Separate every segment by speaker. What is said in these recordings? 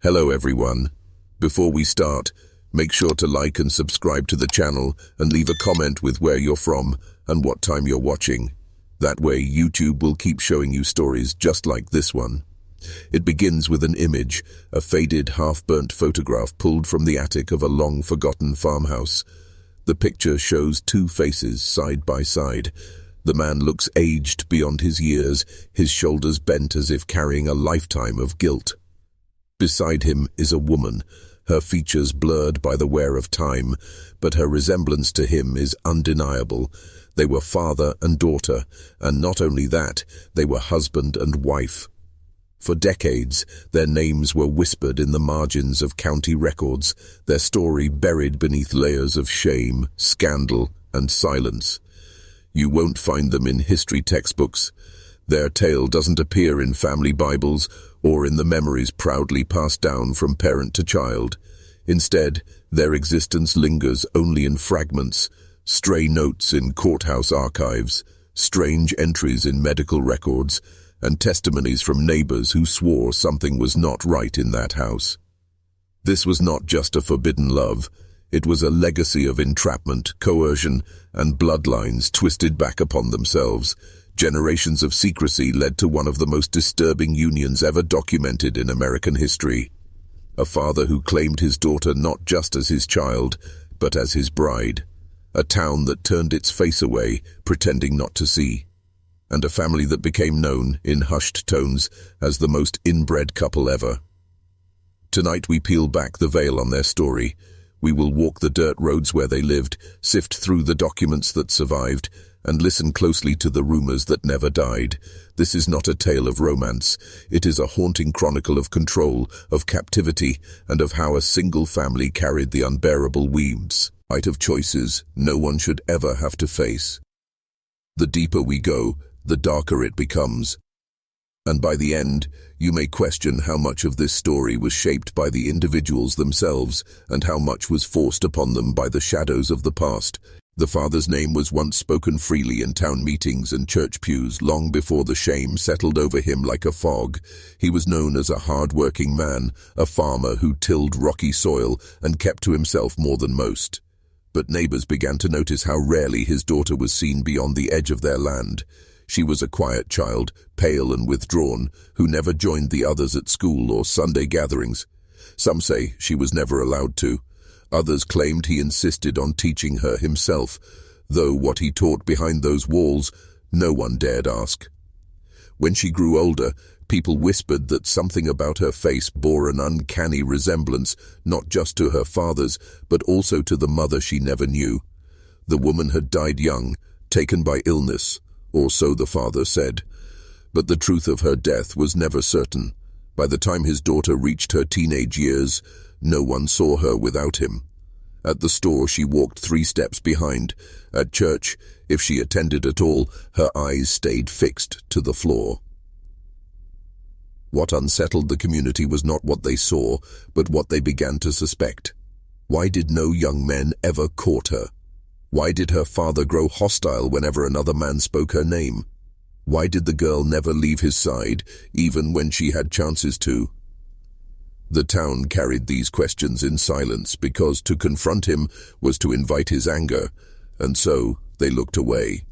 Speaker 1: Hello everyone. Before we start, make sure to like and subscribe to the channel and leave a comment with where you're from and what time you're watching. That way YouTube will keep showing you stories just like this one. It begins with an image, a faded, half-burnt photograph pulled from the attic of a long-forgotten farmhouse. The picture shows two faces side by side. The man looks aged beyond his years, his shoulders bent as if carrying a lifetime of guilt. Beside him is a woman, her features blurred by the wear of time, but her resemblance to him is undeniable. They were father and daughter, and not only that, they were husband and wife. For decades, their names were whispered in the margins of county records, their story buried beneath layers of shame, scandal, and silence. You won't find them in history textbooks. Their tale doesn't appear in family Bibles or in the memories proudly passed down from parent to child. Instead, their existence lingers only in fragments, stray notes in courthouse archives, strange entries in medical records, and testimonies from neighbors who swore something was not right in that house. This was not just a forbidden love. It was a legacy of entrapment, coercion, and bloodlines twisted back upon themselves. Generations of secrecy led to one of the most disturbing unions ever documented in American history. A father who claimed his daughter not just as his child, but as his bride. A town that turned its face away, pretending not to see. And a family that became known, in hushed tones, as the most inbred couple ever. Tonight we peel back the veil on their story. We will walk the dirt roads where they lived, sift through the documents that survived, and listen closely to the rumors that never died. This is not a tale of romance. It is a haunting chronicle of control, of captivity, and of how a single family carried the unbearable weeds. Of choices no one should ever have to face. The deeper we go, the darker it becomes. And by the end, you may question how much of this story was shaped by the individuals themselves and how much was forced upon them by the shadows of the past. The father's name was once spoken freely in town meetings and church pews long before the shame settled over him like a fog. He was known as a hard-working man, a farmer who tilled rocky soil and kept to himself more than most. But neighbors began to notice how rarely his daughter was seen beyond the edge of their land. She was a quiet child, pale and withdrawn, who never joined the others at school or Sunday gatherings. Some say she was never allowed to. Others claimed he insisted on teaching her himself, though what he taught behind those walls, no one dared ask. When she grew older, people whispered that something about her face bore an uncanny resemblance, not just to her father's, but also to the mother she never knew. The woman had died young, taken by illness, or so the father said. But the truth of her death was never certain. By the time his daughter reached her teenage years, no one saw her without him. At the store, she walked 3 steps behind. At church, if she attended at all, her eyes stayed fixed to the floor. What unsettled the community was not what they saw, but what they began to suspect. Why did no young men ever court her? Why did her father grow hostile whenever another man spoke her name? Why did the girl never leave his side, even when she had chances to? The town carried these questions in silence because to confront him was to invite his anger, and so they looked away.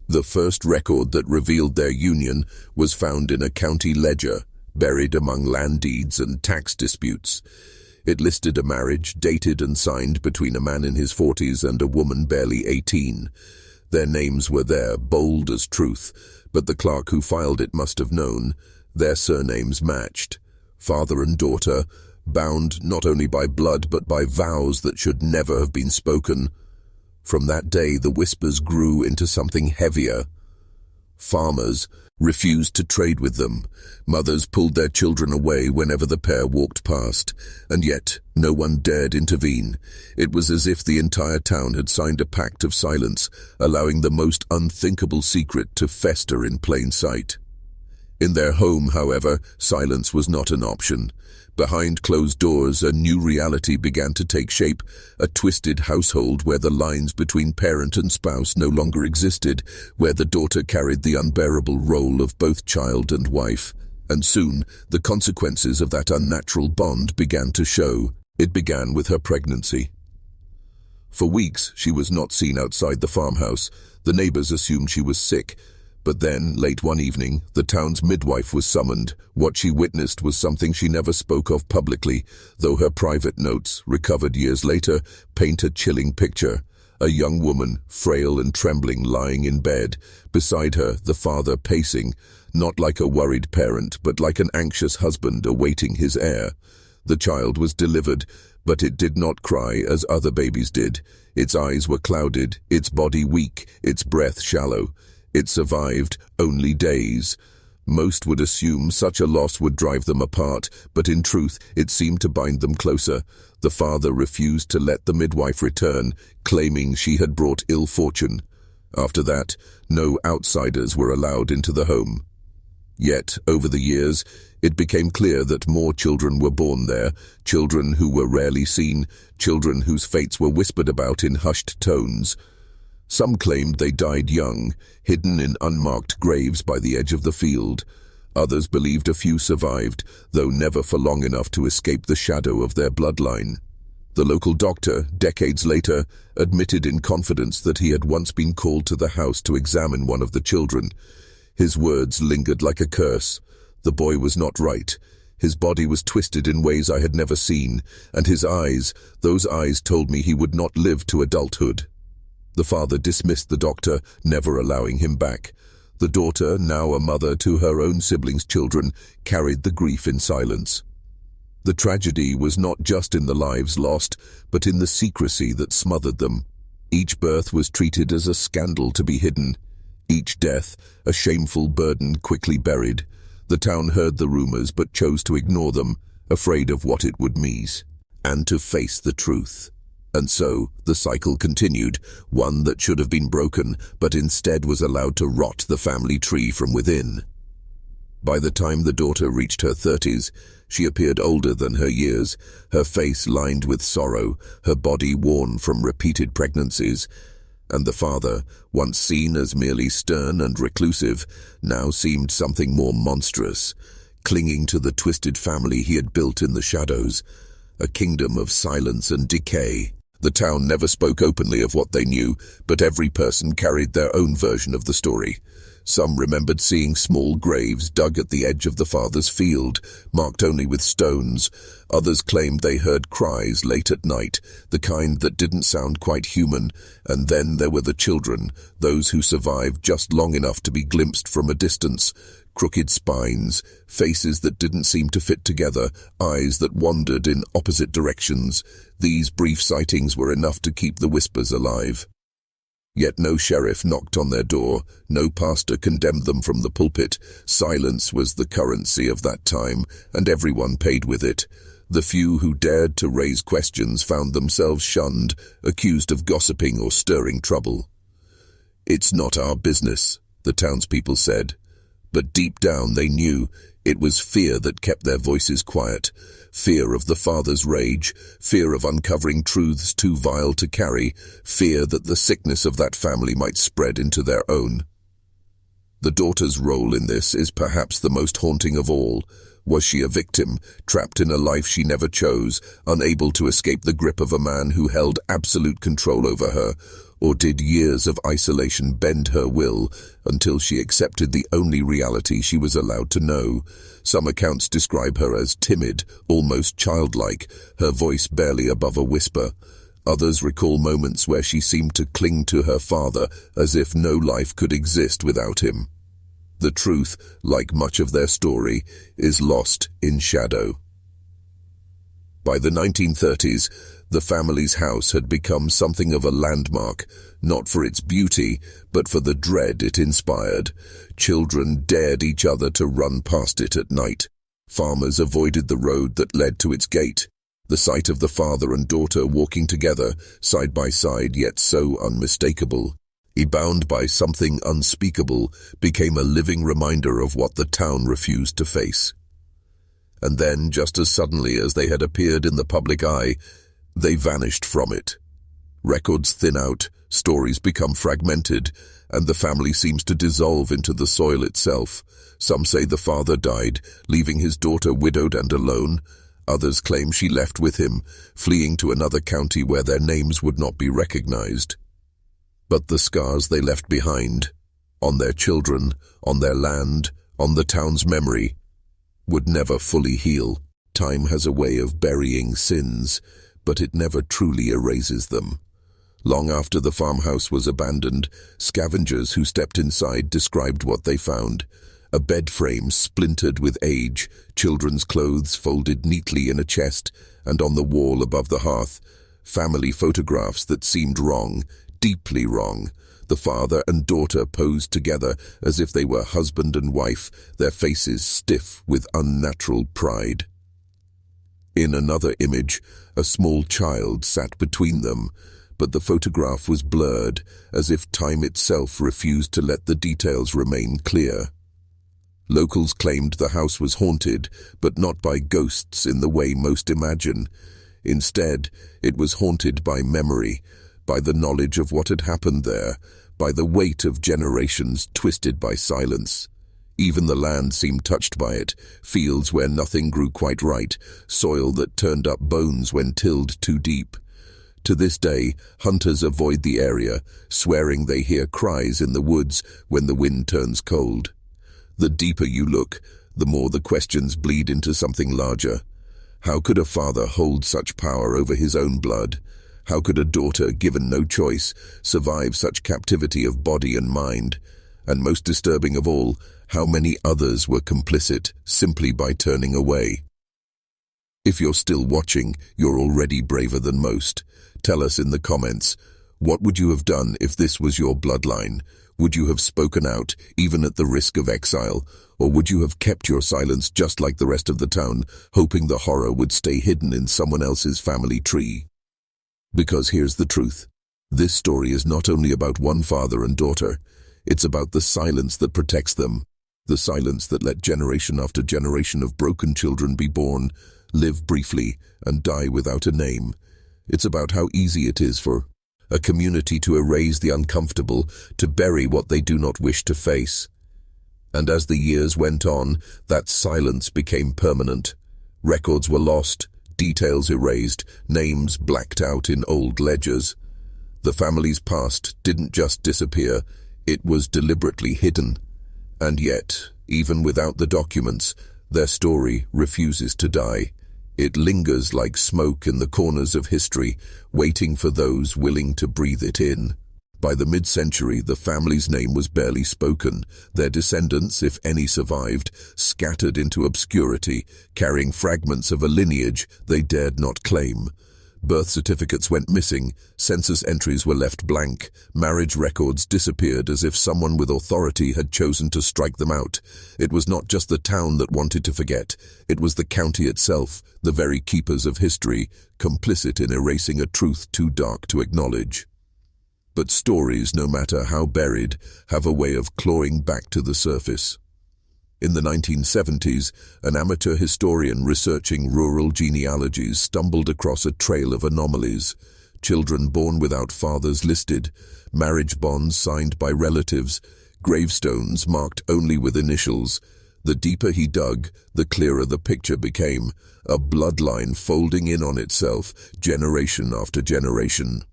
Speaker 1: The first record that revealed their union was found in a county ledger, buried among land deeds and tax disputes. It listed a marriage dated and signed between a man in his 40s and a woman barely 18. Their names were there, bold as truth, but the clerk who filed it must have known. Their surnames matched. Father and daughter, bound not only by blood but by vows that should never have been spoken. From that day, the whispers grew into something heavier. Farmers refused to trade with them. Mothers pulled their children away whenever the pair walked past, and yet no one dared intervene. It was as if the entire town had signed a pact of silence, allowing the most unthinkable secret to fester in plain sight. In their home, however, silence was not an option. Behind closed doors, a new reality began to take shape, a twisted household where the lines between parent and spouse no longer existed, where the daughter carried the unbearable role of both child and wife, And soon, the consequences of that unnatural bond began to show. It began with her pregnancy. For weeks, she was not seen outside the farmhouse. The neighbors assumed she was sick. But then, late one evening, the town's midwife was summoned. What she witnessed was something she never spoke of publicly, though her private notes, recovered years later, paint a chilling picture. A young woman, frail and trembling, lying in bed. Beside her, the father pacing, not like a worried parent, but like an anxious husband awaiting his heir. The child was delivered, but it did not cry as other babies did. Its eyes were clouded, its body weak, its breath shallow. It survived only days. Most would assume such a loss would drive them apart, but in truth, it seemed to bind them closer. The father refused to let the midwife return, claiming she had brought ill fortune. After that, no outsiders were allowed into the home. Yet, over the years, it became clear that more children were born there, children who were rarely seen, children whose fates were whispered about in hushed tones. Some claimed they died young, hidden in unmarked graves by the edge of the field. Others believed a few survived, though never for long enough to escape the shadow of their bloodline. The local doctor, decades later, admitted in confidence that he had once been called to the house to examine one of the children. His words lingered like a curse. The boy was not right. His body was twisted in ways I had never seen, and his eyes, those eyes told me he would not live to adulthood. The father dismissed the doctor, never allowing him back. The daughter, now a mother to her own siblings' children, carried the grief in silence. The tragedy was not just in the lives lost, but in the secrecy that smothered them. Each birth was treated as a scandal to be hidden. Each death, a shameful burden quickly buried. The town heard the rumors but chose to ignore them, afraid of what it would mean, and to face the truth. And so, the cycle continued, one that should have been broken, but instead was allowed to rot the family tree from within. By the time the daughter reached her 30s, she appeared older than her years, her face lined with sorrow, her body worn from repeated pregnancies. And the father, once seen as merely stern and reclusive, now seemed something more monstrous, clinging to the twisted family he had built in the shadows, a kingdom of silence and decay. The town never spoke openly of what they knew, but every person carried their own version of the story. Some remembered seeing small graves dug at the edge of the father's field, marked only with stones. Others claimed they heard cries late at night, the kind that didn't sound quite human. And then there were the children, those who survived just long enough to be glimpsed from a distance. Crooked spines, faces that didn't seem to fit together, eyes that wandered in opposite directions. These brief sightings were enough to keep the whispers alive. Yet no sheriff knocked on their door, no pastor condemned them from the pulpit. Silence was the currency of that time, and everyone paid with it. The few who dared to raise questions found themselves shunned, accused of gossiping or stirring trouble. "It's not our business," the townspeople said. But deep down they knew it was fear that kept their voices quiet. Fear of the father's rage, fear of uncovering truths too vile to carry, fear that the sickness of that family might spread into their own. The daughter's role in this is perhaps the most haunting of all. Was she a victim, trapped in a life she never chose, unable to escape the grip of a man who held absolute control over her? Or did years of isolation bend her will until she accepted the only reality she was allowed to know? Some accounts describe her as timid, almost childlike, her voice barely above a whisper. Others recall moments where she seemed to cling to her father as if no life could exist without him. The truth, like much of their story, is lost in shadow. By the 1930s, the family's house had become something of a landmark, not for its beauty, but for the dread it inspired. Children dared each other to run past it at night. Farmers avoided the road that led to its gate. The sight of the father and daughter walking together, side by side yet so unmistakable, bound by something unspeakable, became a living reminder of what the town refused to face. And then, just as suddenly as they had appeared in the public eye, they vanished from it. Records thin out, stories become fragmented, and the family seems to dissolve into the soil itself. Some say the father died, leaving his daughter widowed and alone. Others claim she left with him, fleeing to another county where their names would not be recognized. But the scars they left behind, on their children, on their land, on the town's memory, would never fully heal. Time has a way of burying sins, but it never truly erases them. Long after the farmhouse was abandoned, scavengers who stepped inside described what they found. A bed frame splintered with age, children's clothes folded neatly in a chest, and on the wall above the hearth, family photographs that seemed wrong, deeply wrong. The father and daughter posed together as if they were husband and wife, their faces stiff with unnatural pride. In another image, a small child sat between them, but the photograph was blurred, as if time itself refused to let the details remain clear. Locals claimed the house was haunted, but not by ghosts in the way most imagine. Instead, it was haunted by memory, by the knowledge of what had happened there, by the weight of generations twisted by silence. Even the land seemed touched by it, fields where nothing grew quite right, soil that turned up bones when tilled too deep. To this day, hunters avoid the area, swearing they hear cries in the woods when the wind turns cold. The deeper you look, the more the questions bleed into something larger. How could a father hold such power over his own blood? How could a daughter, given no choice, survive such captivity of body and mind? And most disturbing of all, how many others were complicit simply by turning away? If you're still watching, you're already braver than most. Tell us in the comments, what would you have done if this was your bloodline? Would you have spoken out, even at the risk of exile? Or would you have kept your silence just like the rest of the town, hoping the horror would stay hidden in someone else's family tree? Because here's the truth. This story is not only about one father and daughter, it's about the silence that protects them, the silence that let generation after generation of broken children be born, live briefly, and die without a name. It's about how easy it is for a community to erase the uncomfortable, to bury what they do not wish to face. And as the years went on, that silence became permanent. Records were lost, details erased, names blacked out in old ledgers. The family's past didn't just disappear, it was deliberately hidden. And yet, even without the documents, their story refuses to die. It lingers like smoke in the corners of history, waiting for those willing to breathe it in. By the mid-century, the family's name was barely spoken. Their descendants, if any survived, scattered into obscurity, carrying fragments of a lineage they dared not claim. Birth certificates went missing, census entries were left blank, marriage records disappeared as if someone with authority had chosen to strike them out. It was not just the town that wanted to forget, it was the county itself, the very keepers of history, complicit in erasing a truth too dark to acknowledge. But stories, no matter how buried, have a way of clawing back to the surface. In the 1970s, an amateur historian researching rural genealogies stumbled across a trail of anomalies. Children born without fathers listed, marriage bonds signed by relatives, gravestones marked only with initials. The deeper he dug, the clearer the picture became, a bloodline folding in on itself, generation after generation.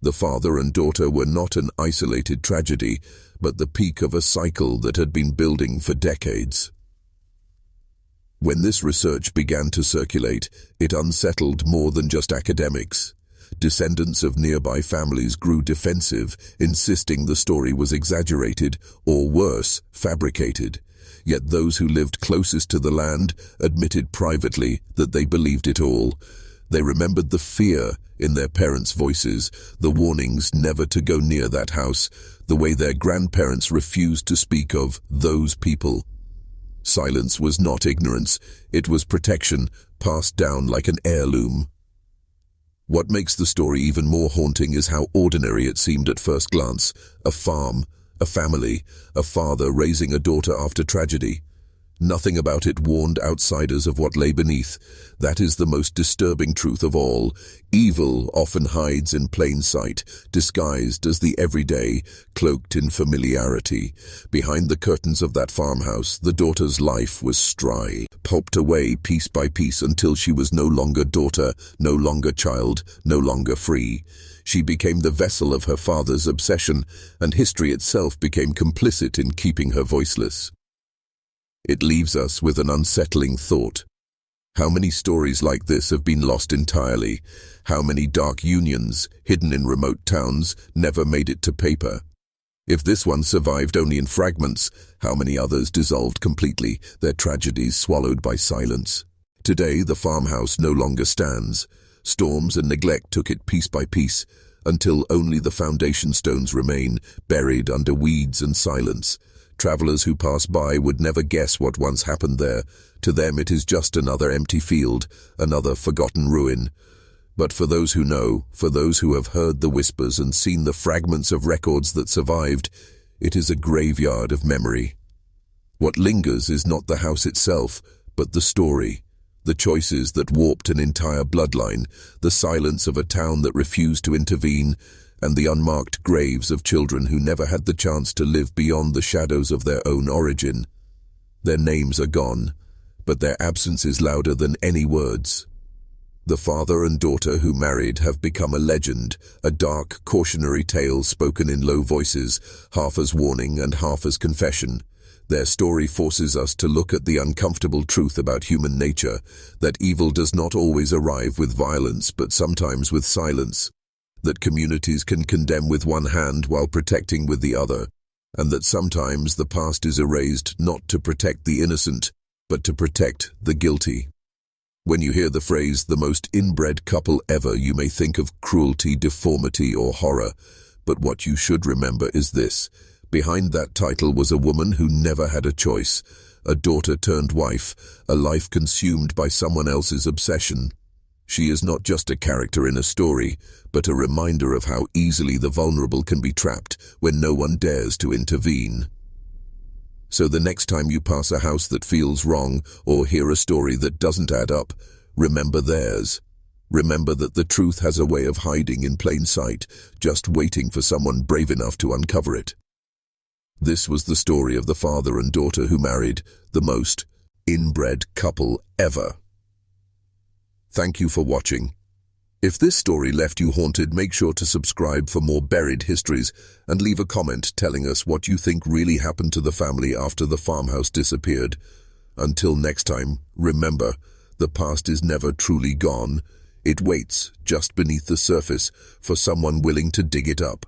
Speaker 1: The father and daughter were not an isolated tragedy, but the peak of a cycle that had been building for decades. When this research began to circulate, it unsettled more than just academics. Descendants of nearby families grew defensive, insisting the story was exaggerated, or worse, fabricated. Yet those who lived closest to the land admitted privately that they believed it all. They remembered the fear in their parents' voices, the warnings never to go near that house, the way their grandparents refused to speak of those people. Silence was not ignorance, it was protection, passed down like an heirloom. What makes the story even more haunting is how ordinary it seemed at first glance. A farm, a family, a father raising a daughter after tragedy. Nothing about it warned outsiders of what lay beneath. That is the most disturbing truth of all. Evil often hides in plain sight, disguised as the everyday, cloaked in familiarity. Behind the curtains of that farmhouse, the daughter's life was pulped away piece by piece until she was no longer daughter, no longer child, no longer free. She became the vessel of her father's obsession, and history itself became complicit in keeping her voiceless. It leaves us with an unsettling thought. How many stories like this have been lost entirely? How many dark unions, hidden in remote towns, never made it to paper? If this one survived only in fragments, how many others dissolved completely, their tragedies swallowed by silence? Today, the farmhouse no longer stands. Storms and neglect took it piece by piece, until only the foundation stones remain, buried under weeds and silence. Travelers who pass by would never guess what once happened there. To them it is just another empty field, another forgotten ruin. But for those who know, for those who have heard the whispers and seen the fragments of records that survived, it is a graveyard of memory. What lingers is not the house itself, but the story. The choices that warped an entire bloodline, the silence of a town that refused to intervene, and the unmarked graves of children who never had the chance to live beyond the shadows of their own origin. Their names are gone, but their absence is louder than any words. The father and daughter who married have become a legend, a dark, cautionary tale spoken in low voices, half as warning and half as confession. Their story forces us to look at the uncomfortable truth about human nature, that evil does not always arrive with violence, but sometimes with silence. That communities can condemn with one hand while protecting with the other, and that sometimes the past is erased not to protect the innocent, but to protect the guilty. When you hear the phrase, the most inbred couple ever, you may think of cruelty, deformity, or horror, but what you should remember is this. Behind that title was a woman who never had a choice, a daughter turned wife, a life consumed by someone else's obsession. She is not just a character in a story, but a reminder of how easily the vulnerable can be trapped when no one dares to intervene. So the next time you pass a house that feels wrong or hear a story that doesn't add up, remember theirs. Remember that the truth has a way of hiding in plain sight, just waiting for someone brave enough to uncover it. This was the story of the father and daughter who married, the most inbred couple ever. Thank you for watching. If this story left you haunted, make sure to subscribe for more buried histories and leave a comment telling us what you think really happened to the family after the farmhouse disappeared. Until next time, remember, the past is never truly gone. It waits just beneath the surface for someone willing to dig it up.